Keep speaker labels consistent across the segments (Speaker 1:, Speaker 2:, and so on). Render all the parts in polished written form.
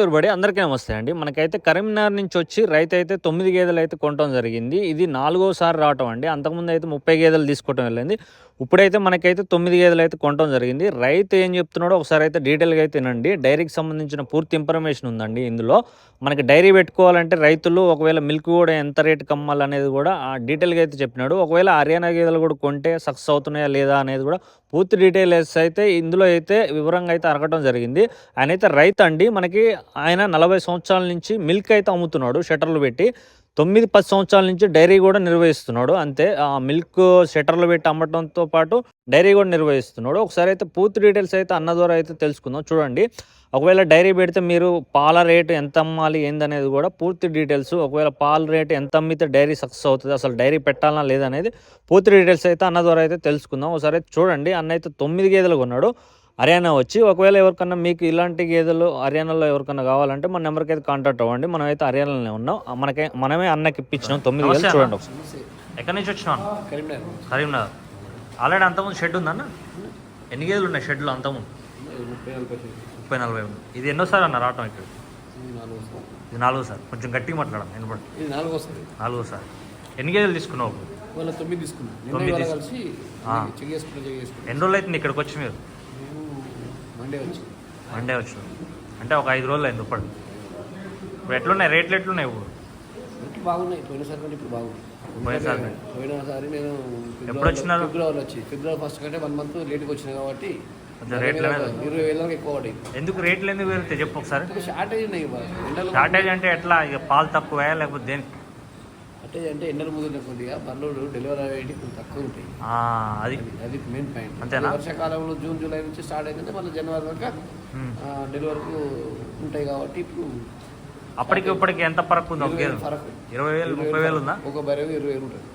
Speaker 1: Everybody అందరికీ నమస్తే అండి. మనకైతే కరీంనగర్ నుంచి వచ్చి రైతు అయితే 9 గేదెలు అయితే కొనటం జరిగింది. ఇది 4గోసారి రావటం అండి. అంతకుముందు అయితే 30 గేదెలు తీసుకోవటం వెళ్ళింది. ఇప్పుడైతే మనకైతే 9 గేదెలు అయితే కొనటం జరిగింది. రైతు ఏం చెప్తున్నాడో ఒకసారి అయితే డీటెయిల్గా అయితే వినండి. డైరీకి సంబంధించిన పూర్తి ఇన్ఫర్మేషన్ ఉందండి ఇందులో. మనకి డైరీ పెట్టుకోవాలంటే రైతులు ఒకవేళ మిల్క్ కూడా ఎంత రేటుకి అమ్మాలనేది కూడా డీటెయిల్గా అయితే చెప్పినాడు. ఒకవేళ హర్యానా గేదెలు కూడా కొంటే సక్సెస్ అవుతున్నాయా లేదా అనేది కూడా పూర్తి డీటెయిల్స్ అయితే ఇందులో అయితే వివరంగా అయితే అడగటం జరిగింది. ఆయన అయితే రైతు అండి. మనకి ఆయన 40 సంవత్సరాల నుంచి మిల్క్ అయితే అమ్ముతున్నాడు షట్టర్లు పెట్టి. 9-10 సంవత్సరాల నుంచి డైరీ కూడా నిర్వహిస్తున్నాడు. అంతే మిల్క్ షట్టర్లు పెట్టి అమ్మటంతో పాటు డైరీ కూడా నిర్వహిస్తున్నాడు. ఒకసారి అయితే పూర్తి డీటెయిల్స్ అయితే అన్న ద్వారా అయితే తెలుసుకుందాం. చూడండి, ఒకవేళ డైరీ పెడితే మీరు పాల రేటు ఎంత అమ్మాలి ఏందనేది కూడా పూర్తి డీటెయిల్స్, ఒకవేళ పాల రేటు ఎంత అమ్మితే డైరీ సక్సెస్ అవుతుంది, అసలు డైరీ పెట్టాలనా లేదనేది పూర్తి డీటెయిల్స్ అయితే అన్న ద్వారా అయితే తెలుసుకుందాం. ఒకసారి అయితే చూడండి, అన్న అయితే 9 గేదెలు కొన్నాడు హర్యానా వచ్చి. ఒకవేళ ఎవరికన్నా మీకు ఇలాంటి గేదెలు హర్యానాలో ఎవరికన్నా కావాలంటే మన నెంబర్కి అయితే కాంటాక్ట్ అవ్వండి. మనం అయితే హర్యానాలోనే ఉన్నాం. మనమే అన్నకి ఇప్పించినాం 9 గేదెలు. చూడండి ఒకసారి. ఎక్కడి నుంచి వచ్చినాం? కరీంనగర్. ఆల్రెడీ అంతకుముందు షెడ్ ఉందన్న? ఎన్ని గేదెలు ఉన్నాయి షెడ్లో అంతకుముందు? 30-40 ఉంది. ఇది ఎన్నోసారి అన్న రావటం ఇక్కడ? ఇది 4గోసారి. కొంచెం గట్టిగా మాట్లాడడం వినపడి. 4గోసారి. ఎన్ని గేదెలు తీసుకున్నావు?
Speaker 2: 9 తీసుకున్నాను.
Speaker 1: ఎన్ని రోజులు అవుతుంది ఇక్కడికి వచ్చి మీరు? మండే వచ్చి అంటే ఒక 5 రోజులు అయింది ఇప్పుడు. ఇప్పుడు ఎట్లున్నాయి రేట్లు? ఎట్లున్నాయి ఇప్పుడు?
Speaker 2: బాగున్నాయి. పోయినసారి కంటే ఇప్పుడు బాగున్నాయి. పోయినసారి నేను
Speaker 1: ఎప్పుడు వచ్చినారు?
Speaker 2: ఫిబ్రవరి ఫస్ట్ కంటే 1 మంత్ లేట్గా వచ్చినా కాబట్టి
Speaker 1: రేట్లు
Speaker 2: 20,000 ఎక్కువ పడ్డాయి.
Speaker 1: ఎందుకు రేట్లు ఎందుకు పెరిగితే చెప్పు ఒకసారి.
Speaker 2: షార్టేజ్ ఉన్నాయి.
Speaker 1: షార్టేజ్ అంటే ఎట్లా? ఇక పాలు తక్కువ లేకపోతే దేనికి?
Speaker 2: షార్టేజ్ అంటే ఎండలు ముదిరిన కొద్దిగా బర్రెలు డెలివరీ అయ్యేటి కొంచెం తక్కువ ఉంటాయి. అది మెయిన్ పాయింట్.
Speaker 1: అంతేనా?
Speaker 2: వర్షాకాలంలో జూన్ జూలై నుంచి స్టార్ట్ అయిందంటే మళ్ళీ జనవరి దాకా డెలివరీకు ఉంటాయి కాబట్టి ఇప్పుడు
Speaker 1: అప్పటికి ఇప్పటికి ఎంత ఫరక్ ఉంది? 20,000-30,000 ఉందా?
Speaker 2: ఒక బర్రె 20,000 ఉంటుంది.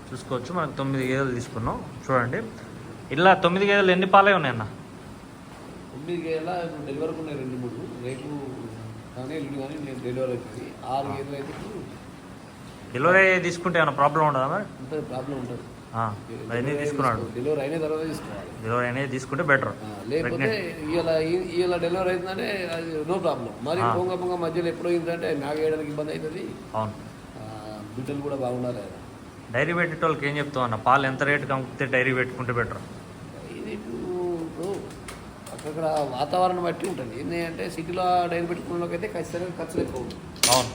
Speaker 1: చూసుకోవచ్చు. మనకు 9 గేదెలు తీసుకున్నాం. చూడండి, ఇలా 9 గేదెలు ఎన్ని పాలే ఉన్నాయన్న?
Speaker 2: 9 గేదెల ఇప్పుడు డెలివరీకి ఉన్నాయి 2-3. రేపు కానీ ఎల్లుండి కానీ నేను డెలివరీ అవుతుంది. 6 గేదెలు అయితే
Speaker 1: డెలివరీ తీసుకుంటే ఏమైనా ప్రాబ్లం ఉండదా మరి?
Speaker 2: ఉంటుంది, ప్రాబ్లం ఉంటుంది.
Speaker 1: అవన్నీ తీసుకున్నాడు.
Speaker 2: డెలివరీ అయిన తర్వాత తీసుకోవాలి.
Speaker 1: డెలివరీ అనేది తీసుకుంటే బెటర్.
Speaker 2: లేకపోతే ఇలా డెలివరీ అవుతుందంటే అది నో ప్రాబ్లం. మరి పొంగ మధ్యలో ఎప్పుడు అయిందంటే నాకు వేయడానికి ఇబ్బంది అవుతుంది.
Speaker 1: అవును,
Speaker 2: బిడ్డలు కూడా బాగుండాలి.
Speaker 1: డైరీ పెట్టేటోళ్ళకి ఏం చెప్తావు అన్న? పాలు ఎంత రేటుకి అమ్మితే డైరీ పెట్టుకుంటే బెటర్?
Speaker 2: ఇది ఇప్పుడు అక్కడ వాతావరణం బట్టి ఉంటుంది. ఏంటంటే సిటీలో డైరీ పెట్టుకున్న వాళ్ళకైతే ఖచ్చితంగా ఖర్చులు ఎక్కువ ఉంటుంది.
Speaker 1: అవును,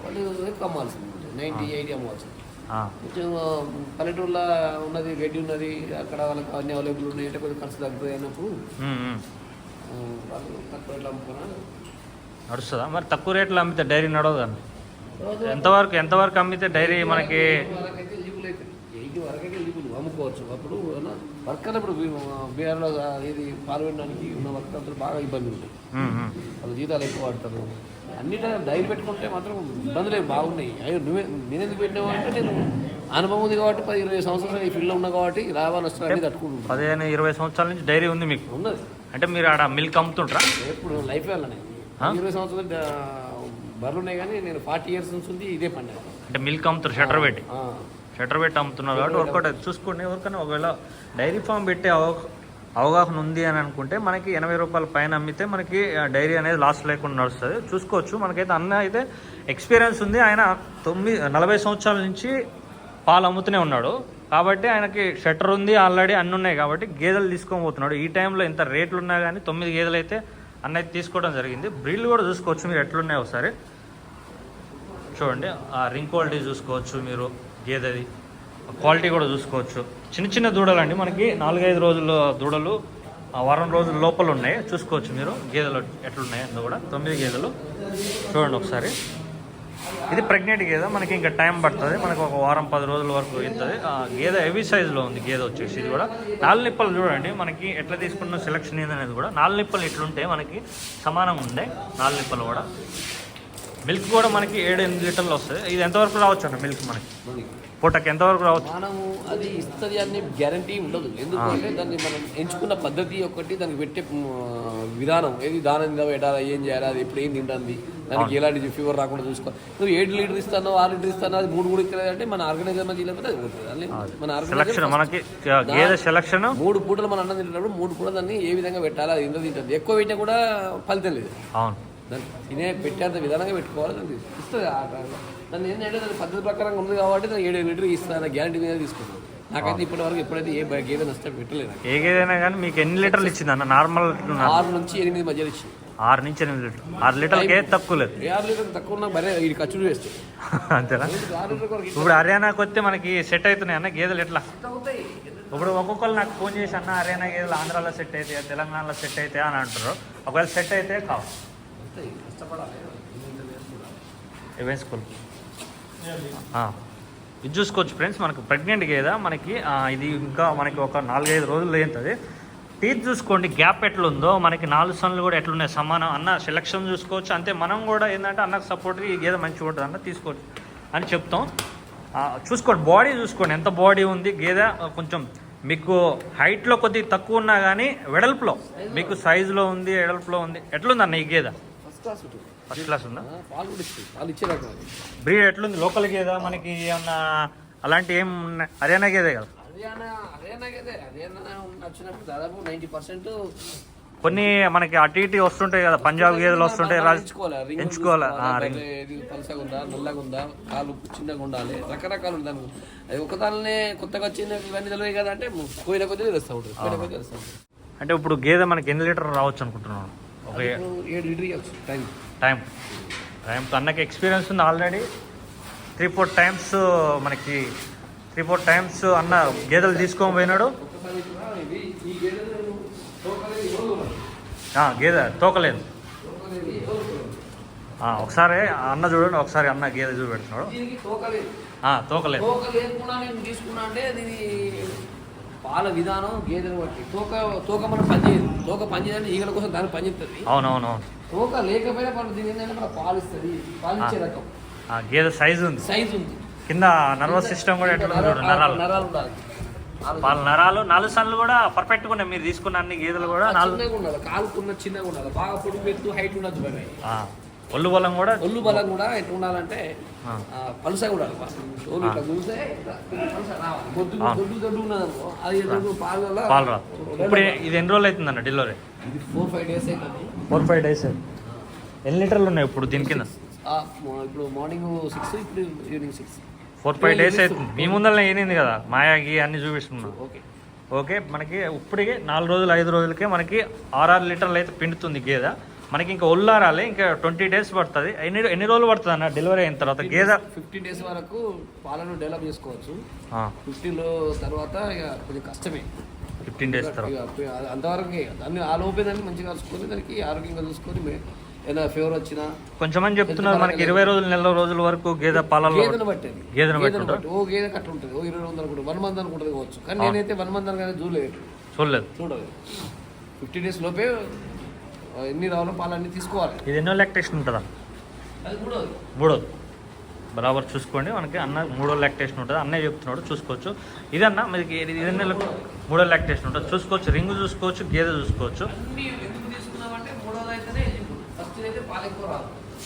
Speaker 2: వాళ్ళు ఎక్కువ అమ్మాల్సింది ఉంటుంది. 90-80 అమ్మాల్సింది. కొంచెం పల్లెటూరులో ఉన్నది, గడ్డి ఉన్నది, అక్కడ వాళ్ళకి అన్ని అవైలబుల్ ఉన్నాయి అంటే కొంచెం ఖర్చు తగ్గుతుంది అన్నప్పుడు వాళ్ళు తక్కువ రేట్లు అమ్ముకున్నా
Speaker 1: నడుస్తుందా? మరి తక్కువ రేట్లు అమ్మితే డైరీ నడవదు కానీ ఎంతవరకు అమ్మితే డైరీ మనకి?
Speaker 2: 80 వరకు ఎలిజిబుల్ అమ్ముకోవచ్చు. అప్పుడు వర్కర్లు ఇప్పుడు బీహార్లో ఇది పాల్గొనడానికి ఉన్న వర్కర్లు బాగా ఇబ్బంది ఉంటుంది. వాళ్ళు జీతాలు ఎక్కువ పడతారు. అన్నిటి డైరీ పెట్టుకుంటే మాత్రం ఇబ్బందులు బాగున్నాయి. అయ్యో నేనెందుకు పెట్టినావు అంటే నేను అనుభవం ఉంది కాబట్టి 10-20 సంవత్సరాలు ఈ ఫీల్డ్లో ఉన్నా కాబట్టి లాభ నష్టాలు అన్ని తట్టుకుంటున్నాను.
Speaker 1: 15-20 సంవత్సరాల నుంచి డైరీ ఉంది మీకు?
Speaker 2: ఉన్నది.
Speaker 1: అంటే మీరు ఆడ మిల్క్ అమ్ముతుంటారా?
Speaker 2: ఎప్పుడు లైఫ్ వెళ్ళనే 20 సంవత్సరాలు బర్రెలు ఉన్నాయి కానీ నేను 40 years నుంచి ఉంది ఇదే పండుగ.
Speaker 1: అంటే మిల్క్ అమ్ముతారు షట్టర్ పెట్టి అమ్ముతున్నారు కాబట్టి వర్కౌట్ అయితే చూసుకోండి. ఎవరికైనా ఒకవేళ డైరీ ఫామ్ పెట్టే అవగాహన ఉంది అని అనుకుంటే మనకి 80 రూపాయల పైన అమ్మితే మనకి డైరీ అనేది లాస్ లేకుండా నడుస్తుంది. చూసుకోవచ్చు. మనకైతే అన్న అయితే ఎక్స్పీరియన్స్ ఉంది. ఆయన 40 సంవత్సరాల నుంచి పాలు అమ్ముతూనే ఉన్నాడు కాబట్టి ఆయనకి షట్టర్ ఉంది, ఆల్రెడీ అన్నీ ఉన్నాయి కాబట్టి గేదెలు తీసుకోబోతున్నాడు. ఈ టైంలో ఇంత రేట్లు ఉన్నా కానీ 9 గేదెలు అయితే అన్న అయితే తీసుకోవడం జరిగింది. బ్రీడ్లు కూడా చూసుకోవచ్చు మీరు ఎట్లున్నాయి ఒకసారి చూడండి. ఆ రింగ్ క్వాలిటీ చూసుకోవచ్చు మీరు, గేదెది క్వాలిటీ కూడా చూసుకోవచ్చు. చిన్న దూడలు అండి, మనకి 4-5 రోజుల దూడలు, వారం రోజుల లోపల ఉన్నాయి. చూసుకోవచ్చు మీరు గేదెలు ఎట్లున్నాయి అందులో కూడా. 9 గేదెలు చూడండి ఒకసారి. ఇది ప్రెగ్నెంట్ గేదె, మనకి ఇంకా టైం పడుతుంది. మనకు ఒక వారం 10 రోజుల వరకు అవుతుంది. గేదె హెవీ సైజులో ఉంది గేదె వచ్చేసి. ఇది కూడా 4 నిప్పలు చూడండి మనకి ఎట్లా తీసుకున్న సెలక్షన్ ఏదనేది కూడా. 4 నిప్పలు ఇట్లుంటే మనకి సమానంగా ఉండే 4 నిప్పలు కూడా. మిల్క్ కూడా మనకి 7-8 లీటర్లు వస్తుంది. ఇది ఎంతవరకు రావచ్చు అన్న మిల్క్ మనకి పూటకి ఎంతవరకు రావచ్చు?
Speaker 2: మనము అది ఇస్తుంది అని గ్యారంటీ ఉండదు. ఎందుకంటే దాన్ని మనం ఎంచుకున్న పద్ధతి ఒకటి, దానికి పెట్టే విధానం ఏది, దానం పెట్టాలా, ఏం చేయాలి, అది ఎప్పుడు ఏం తింటుంది, దానికి ఎలాంటి ఫీవర్ రాకుండా చూసుకో. నువ్వు 7 లీటర్ ఇస్తానో 6 లీటర్ ఇస్తానో అది 3 ఇస్తలేదంటే మన ఆర్గనైజర్ మంచి లేకపోతే అది పోతుంది. మన
Speaker 1: ఆర్గనైజర్ మనకి గేదె సెలక్షన్
Speaker 2: 3 పూటలు మనం అన్నం తింటున్నప్పుడు 3 పూటలు దాన్ని ఏ విధంగా పెట్టాలి, అది ఎంత తింటుంది. ఎక్కువ పెట్టినా కూడా ఫలితం లేదు.
Speaker 1: అవును,
Speaker 2: దాన్ని పెట్టేంత విధానంగా పెట్టుకోవాలి. దాన్ని ఇస్తుంది దాన్ని ఏంటంటే దాని పద్ధతి ప్రకారంగా ఉంది కాబట్టి దాన్ని 7 లీటర్ ఇస్తాను గ్యారంటీ మీద తీసుకున్నాను. నాకైతే ఇప్పటివరకు ఎప్పుడైతే ఏ గేదె నష్టం పెట్టలేదు.
Speaker 1: ఏ గేదైనా కానీ మీకు ఎన్ని లీటర్లు ఇచ్చింది అన్న నార్మల్?
Speaker 2: 6 నుంచి 8 మధ్యలో ఇచ్చింది.
Speaker 1: 6 నుంచి 8 లీటర్లు. 6 లీటర్లకి ఏది తక్కువ లేదు.
Speaker 2: 6 లీటర్లు తక్కువ ఉన్నా మరే ఇది ఖర్చులు వేస్ట్
Speaker 1: అంతేనా? ఇప్పుడు హర్యానాకి వస్తే మనకి సెట్ అవుతున్నాయి అన్న గేదెలు ఎట్లా? ఇప్పుడు ఒక్కొక్కరు నాకు ఫోన్ చేసి అన్న హర్యానా గేదెలు ఆంధ్రాలో సెట్ అయితే తెలంగాణలో సెట్ అయితే అని అంటారు. ఒకవేళ సెట్ అయితే కావాలి ఈవెంట్ స్కూల్ ఇది చూసుకోవచ్చు ఫ్రెండ్స్. మనకు ప్రెగ్నెంట్ గేద మనకి ఇది ఇంకా మనకి ఒక 4-5 రోజులు ఏంటది. టీత్ చూసుకోండి గ్యాప్ ఎట్లుందో, మనకి 4 సన్లు కూడా ఎట్లున్నాయి సమానం అన్న సెలక్షన్ చూసుకోవచ్చు. అంతే మనం కూడా ఏంటంటే అన్నకు సపోర్ట్గా ఈ గేదె మంచిగా ఉంటుంది అన్న తీసుకోవచ్చు అని చెప్తాం. చూసుకోండి బాడీ చూసుకోండి ఎంత బాడీ ఉంది గేదె. కొంచెం మీకు హైట్లో కొద్దిగా తక్కువ ఉన్నా కానీ వెడల్పులో మీకు సైజులో ఉంది వెడల్పులో ఉంది. ఎట్లుంది అన్న ఈ గేదె? ఫస్ట్ క్లాస్ ఉందా? బ్రీడ్ ఎట్లుంది? లోకల్ గేదా మనకి ఏమన్నా అలాంటి ఏం ఉన్నాయి? హర్యానా గేదే కదా? కొన్ని మనకి అటు ఇటు వస్తుంటాయి కదా పంజాబ్ గేదెలు వస్తుంటాయి ఎంచుకోవాలి.
Speaker 2: పలసగుందా నల్లగుందా కాలు చిన్నగా ఉండాలి రకరకాలు ఉంటాను. అది ఒకదానినే కొత్తగా వచ్చిన ఇవన్నీ తెలియదు కదా అంటే కోయిన కొద్దిగా తెలుస్తూ ఉంటుంది.
Speaker 1: అంటే ఇప్పుడు గేదె మనకి ఎన్ని లీటర్ రావచ్చు అనుకుంటున్నాను? ఒక
Speaker 2: 7 లీటర్
Speaker 1: టైంతో అన్నకి ఎక్స్పీరియన్స్ ఉంది ఆల్రెడీ. 3-4 టైమ్స్ మనకి 3-4 టైమ్స్ అన్న గేదెలు తీసుకొని పోయినాడు. గేదె తోకలేదు. ఒకసారి అన్న చూడండి, ఒకసారి అన్న గేదె చూపెడుతున్నాడు. తోకలేదు.
Speaker 2: తీసుకున్నా అంటే దీని పాల విధానం గేదెలు బట్టి తోక మనం పనిచేయదు. తోక పనిచేయాలని ఈగల కోసం దాన్ని పనిచేస్తుంది.
Speaker 1: అవునవును.
Speaker 2: తోక లేకపోయినా మనం దీని ఏంటంటే మన పాలు ఇస్తుంది. పాలిచ్చే రకం
Speaker 1: గేదె సైజు ఉంది. కింద నర్వస్ సిస్టమ్ కూడా ఎట్లా నరాలు ఉండాలి. వాళ్ళ నరాలు 4 సన్లు కూడా పర్ఫెక్ట్గా ఉన్నాయి. మీరు తీసుకున్న అన్ని గేదెలు కూడా 4
Speaker 2: ఉండాలి. కాలుకున్న చిన్నగా ఉండాలి. బాగా పొడుగు ఎత్తు హైట్ ఉండదు.
Speaker 1: ఒళ్ళు బలం కూడా
Speaker 2: ఎట్లా ఉండాలంటే పలుసగా ఉండాలి. ఇట్లా చూస్తే దొడ్డు ఉన్నదనుకో అది
Speaker 1: పాలు రా. ఇప్పుడు ఇది ఎన్ని రోజులు అవుతుంది అన్న డెలివరీ?
Speaker 2: 4-5 డేస్ అవుతుంది.
Speaker 1: 4-5 డేస్. ఎన్ని లీటర్లు ఉన్నాయి ఇప్పుడు దీని కింద?
Speaker 2: ఇప్పుడు మార్నింగ్ 6 ఇప్పుడు ఈవినింగ్ 6.
Speaker 1: 4-5 డేస్ అవుతుంది. మీ ముందర ఏనింది కదా మాయాగి అన్ని చూపిస్తున్నాం. ఓకే మనకి ఇప్పటికే 4 రోజులు 5 రోజులకే మనకి 6 లీటర్లు అయితే పిండుతుంది గేదె. మనకి ఇంకా ఒళ్ళారాలి ఇంకా 20 డేస్ పడుతుంది. ఎన్ని రోజులు పడుతుంది అన్న డెలివరీ అయిన తర్వాత గేదె?
Speaker 2: 15 డేస్ వరకు పాలను డెవలప్ చేసుకోవచ్చు. 15 తర్వాత ఇక కొంచెం కష్టమే.
Speaker 1: 15 డేస్ తర్వాత
Speaker 2: అంతవరకు దాన్ని ఆ లోపే దాన్ని మంచిగా కలుసుకొని దానికి ఆరోగ్యంగా చూసుకొని ఏదైనా ఫీవర్ వచ్చినా
Speaker 1: కొంచెం అని చెప్తున్నారు. మనకి 20 రోజులు 40 రోజుల వరకు గేదె పాలలో
Speaker 2: గేదెను బట్టి ఓ గేదె కట్ట ఉంటుంది. ఓ 20 రోజులు అనుకుంటుంది 1 మంత్ అనుకుంటుంది కావచ్చు. కానీ నేనైతే 1 మంత్ అనగానే చూడలేదు. 15 డేస్ లోపే ఎన్ని రావాలో పాలన్నీ తీసుకోవాలి.
Speaker 1: ఇది ఎన్నో లాక్టేషన్ ఉంటుందా?
Speaker 2: అది
Speaker 1: మూడోది బరాబర్ చూసుకోండి. మనకి అన్న 3వ లాక్టేషన్ ఉంటుంది. అన్నయ్య చెప్తున్నాడు చూసుకోవచ్చు. ఇదన్న మనకి ఇది 3వ లాక్టేషన్ ఉంటుంది చూసుకోవచ్చు. రింగ్ చూసుకోవచ్చు, గేదె చూసుకోవచ్చు.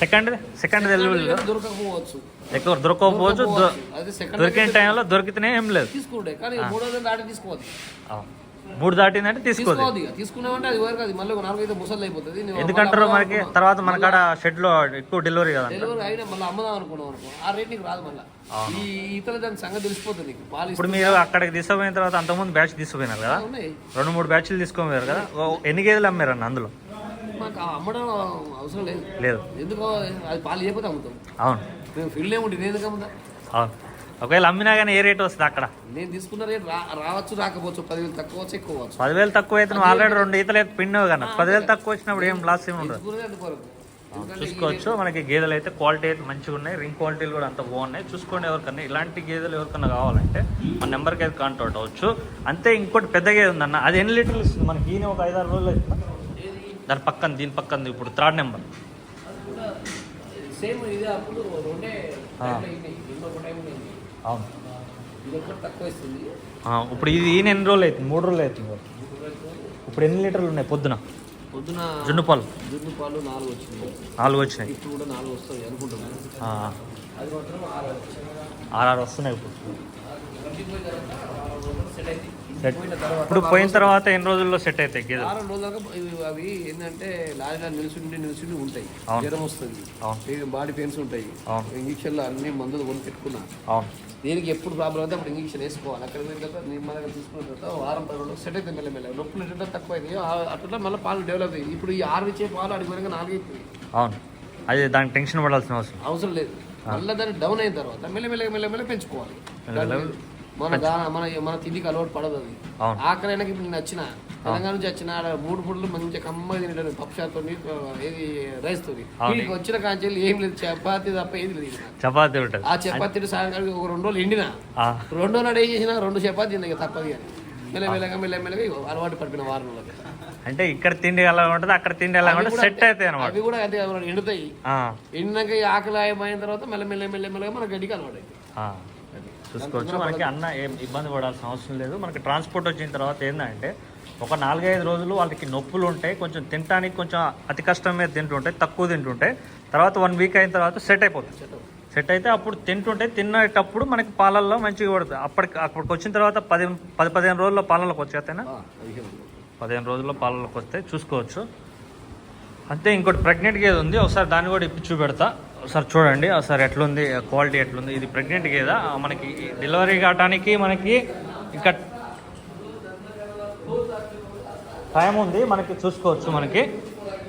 Speaker 1: సెకండ్
Speaker 2: దొరకకపోవచ్చు.
Speaker 1: ఎక్కువ దొరకకపోవచ్చు. దొరికిన టైంలో దొరికితేనే ఏం లేదు
Speaker 2: తీసుకుంటే కానీ 3 దాటి తీసుకోవద్దు.
Speaker 1: 3 దాటిందంటే తీసుకోవద్దు.
Speaker 2: తీసుకున్నామంటే అది వరకు అది మళ్ళీ 4-5 ముసలు అయిపోతుంది.
Speaker 1: ఎందుకంటారు మనకి తర్వాత మన కాడ షెడ్ లో ఎక్కువ డెలివరీ కదా.
Speaker 2: డెలివరీ అయినా మళ్ళీ అమ్మదాం అనుకున్నాం అనుకో ఆ రేట్ నీకు రాదు. మళ్ళీ ఈ ఇతర దాని సంగతి తెలిసిపోతుంది నీకు.
Speaker 1: ఇప్పుడు మీరు అక్కడికి తీసుకుపోయిన తర్వాత అంతకుముందు బ్యాచ్ తీసుకుపోయినారు కదా, 2-3 బ్యాచ్లు తీసుకుపోయారు కదా. ఎన్ని గేదెలు అమ్మారు అన్న అందులో?
Speaker 2: మాకు అమ్మడం అవసరం లేదు. ఎందుకో అది పాలు చేయకపోతే అమ్ముతాం.
Speaker 1: అవును
Speaker 2: మేము ఫీల్డ్ ఏముంటుంది నేను ఎందుకు అమ్ముతా?
Speaker 1: అవును. ఒకవేళ అమ్మినా కానీ ఏ రేట్ వస్తుంది అక్కడ?
Speaker 2: నేను తీసుకున్న రేట్ రావచ్చు రాకపోవచ్చు. 10,000 తక్కువ వచ్చు ఎక్కువ వచ్చు.
Speaker 1: 10,000 తక్కువ అయితే నువ్వు ఆల్రెడీ 2 ఈతలు అయితే పిండినావు కదా. 10,000 తక్కువ వచ్చినప్పుడు ఏం లాస్ ఏమి ఉండదు. చూసుకోవచ్చు. మనకి గేదెలు అయితే క్వాలిటీ అయితే మంచిగా ఉన్నాయి. రింగ్ క్వాలిటీలు కూడా అంత బాగున్నాయి. చూసుకోండి. ఎవరికన్నా ఇలాంటి గేదెలు ఎవరికన్నా కావాలంటే మన నెంబర్కి అయితే కాంటాక్ట్ అవ్వచ్చు. అంతే. ఇంకోటి పెద్ద గేదె ఉందన్న, అది ఎన్ని లీటర్లు ఇస్తుంది మనకి? ఈయన ఒక 5-6 రోజులు అవుతుందా? దాని పక్కన దీని పక్కన ఇప్పుడు 3rd నెంబర్
Speaker 2: సేమ్ ఇదే. అప్పుడు
Speaker 1: అవును.
Speaker 2: తక్కువ ఇస్తుంది.
Speaker 1: ఇప్పుడు ఇది ఈయన ఎన్ని రోజులు అవుతుంది? 3 రోజులు అవుతుంది. ఇప్పుడు ఎన్ని లీటర్లు ఉన్నాయి? పొద్దున జున్ను పాలు 4 వచ్చినాయి.
Speaker 2: ఇప్పుడు కూడా 4 వస్తాయి అనుకుంటున్నాను.
Speaker 1: అది మాత్రం 6 వస్తున్నాయి ఇప్పుడు.
Speaker 2: సెట్ అయితే
Speaker 1: సెట్
Speaker 2: పోయిన తర్వాత
Speaker 1: ఇప్పుడు పోయిన తర్వాత ఎన్ని రోజుల్లో సెట్ అవుతాయి గేదెలు?
Speaker 2: వారం రోజుల దాకా అవి ఏంటంటే లారీలో నిలిచి ఉంటాయి,
Speaker 1: అవును.
Speaker 2: జ్వరం వస్తుంది,
Speaker 1: అవును.
Speaker 2: బాడీ పెయిన్స్ ఉంటాయి,
Speaker 1: అవును.
Speaker 2: ఇంజక్షన్లు అన్ని మందులు కొని పెట్టుకున్నా.
Speaker 1: అవును.
Speaker 2: దేనికి ఎప్పుడు ప్రాబ్లం అయితే అప్పుడు ఇంజక్షన్ వేసుకోవాలి. అక్కడ పోయిన తర్వాత నిమ్మలంగా తీసుకున్న తర్వాత వారం 10 రోజులు సెట్ అయితే మెల్లమెల్ల నొప్పులు ఏంటంటే తక్కువ అయింది. అట్లా మళ్ళీ పాలు డెవలప్ అయ్యింది. ఇప్పుడు ఈ 6 ఇచ్చే పాలు అడిగిపోయినాక 4 అయిపోయింది.
Speaker 1: అవును, అది దానికి టెన్షన్ పడాల్సిన అవసరం
Speaker 2: లేదు. మళ్ళీ దాన్ని డౌన్ అయిన తర్వాత మెల్లమెల్ల పెంచుకోవాలి. మన తిండికి అలవాటు పడదు అది. ఆకలైనా ఇప్పుడు నేను వచ్చిన తెలంగాణ నుంచి వచ్చిన 3 పూటలు మంచిగా కమ్మగా తింటాను పప్పుచారుతో, ఏది రైస్ తోని. వీటికి వచ్చిన కాంచెల్లి ఏం లేదు, చపాతీ తప్ప ఏది లేదు.
Speaker 1: చపాతీ ఉంటుంది.
Speaker 2: ఆ చపాతీ సాయంకాలం ఒక 2 రోజులు ఎండిన 2 నాడు ఏం చేసిన 2 చపాతీ తింది తప్పది. కానీ మెల్లమెల్లగా అలవాటు పడిపోయిన వారం రోజులకి.
Speaker 1: అంటే ఇక్కడ తిండి ఎలా ఉంటుంది, అక్కడ తిండి ఎలా ఉంటుంది, సెట్ అవుతాయి అనమాట.
Speaker 2: అవి కూడా అదే ఎండుతాయి. ఎండినాక ఆకలి అయిన తర్వాత మెల్లమెల్లగా మన గడ్డికి అలవాటు అవుతుంది.
Speaker 1: చూసుకోవచ్చు. మనకి అన్న ఏం ఇబ్బంది పడాల్సిన అవసరం లేదు. మనకి ట్రాన్స్పోర్ట్ వచ్చిన తర్వాత ఏంటంటే ఒక 4-5 రోజులు వాళ్ళకి నొప్పులు ఉంటాయి, కొంచెం తినడానికి కొంచెం అతి కష్టం మీద తింటుంటాయి, తక్కువ తింటుంటాయి. తర్వాత 1 వీక్ అయిన తర్వాత సెట్ అయిపోతుంది. సెట్ అయితే అప్పుడు తినేటప్పుడు మనకి పాలల్లో మంచిగా పడుతుంది. అప్పటికి వచ్చిన తర్వాత 10-15 రోజుల్లో పాలల్లోకి వచ్చేస్తేనా 15 రోజుల్లో పాలల్లోకి వస్తే చూసుకోవచ్చు. అంతే. ఇంకోటి ప్రెగ్నెంట్ గేదె ఉంది, ఒకసారి దాన్ని కూడా ఇప్పి చూపెడతా. ఒకసారి చూడండి ఒకసారి ఎట్లుంది, క్వాలిటీ ఎట్లుంది. ఇది ప్రెగ్నెంట్ గేదె. మనకి డెలివరీ కావడానికి మనకి ఇంకా టైం ఉంది. మనకి చూసుకోవచ్చు మనకి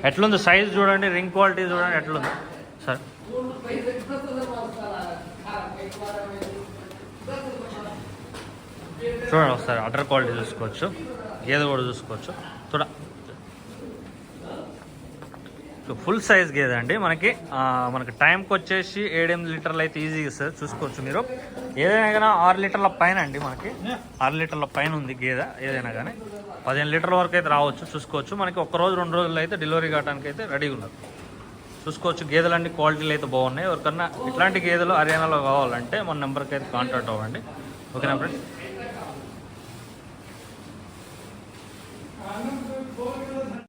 Speaker 1: ఎట్లుంది సైజ్ చూడండి, రింగ్ క్వాలిటీ చూడండి ఎట్లుంది సార్. చూడండి ఒకసారి అటర్ క్వాలిటీ చూసుకోవచ్చు, గేదె కూడా చూసుకోవచ్చు. ఫుల్ సైజ్ గేదె అండి. మనకి టైంకి వచ్చేసి 7-8 లీటర్లు అయితే ఈజీగా ఇస్తుంది. చూసుకోవచ్చు మీరు. ఏదైనా కానీ 6 లీటర్ల పైన అండి, మనకి 6 లీటర్ల పైన ఉంది గేదె. ఏదైనా కానీ 15 లీటర్ల వరకు అయితే రావచ్చు. చూసుకోవచ్చు. మనకి 1 రోజు 2 రోజుల్లో అయితే డెలివరీ కావడానికి అయితే రెడీగా ఉన్నారు. చూసుకోవచ్చు. గేదెలన్నీ క్వాలిటీలు అయితే బాగున్నాయి. ఎవరికన్నా ఇట్లాంటి గేదెలు హర్యానాలో కావాలంటే మన నెంబర్కి అయితే కాంటాక్ట్ అవ్వండి. ఓకేనా ఫ్రెండ్స్?